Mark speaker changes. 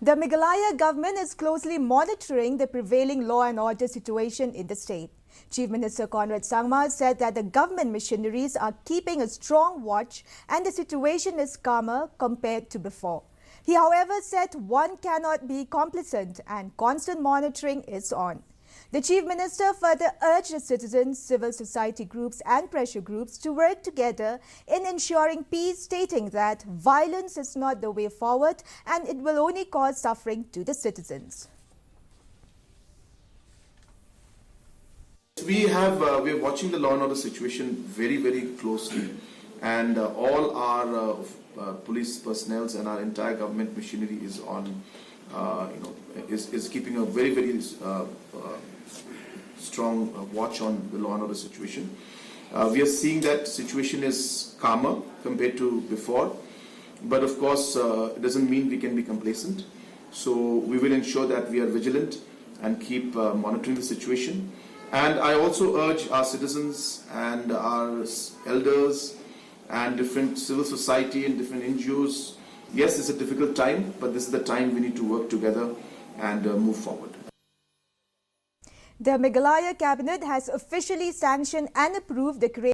Speaker 1: The Meghalaya government is closely monitoring the prevailing law and order situation in the state. Chief Minister Conrad Sangma said that the government machineries are keeping a strong watch and the situation is calmer compared to before. He, however, said one cannot be complacent and constant monitoring is on. The Chief Minister further urged the citizens, civil society groups and pressure groups to work together in ensuring peace, stating that violence is not the way forward and it will only cause suffering to the citizens.
Speaker 2: We're watching the law and order situation very, very closely, and all our police personnel and our entire government machinery is on, is keeping a very, very strong watch on the law and order situation. We are seeing that situation is calmer compared to before, but of course it doesn't mean we can be complacent. So we will ensure that we are vigilant and keep monitoring the situation. And I also urge our citizens and our elders and different civil society and different NGOs. Yes, it's a difficult time, but this is the time we need to work together and move forward.
Speaker 1: The Meghalaya cabinet has officially sanctioned and approved the creation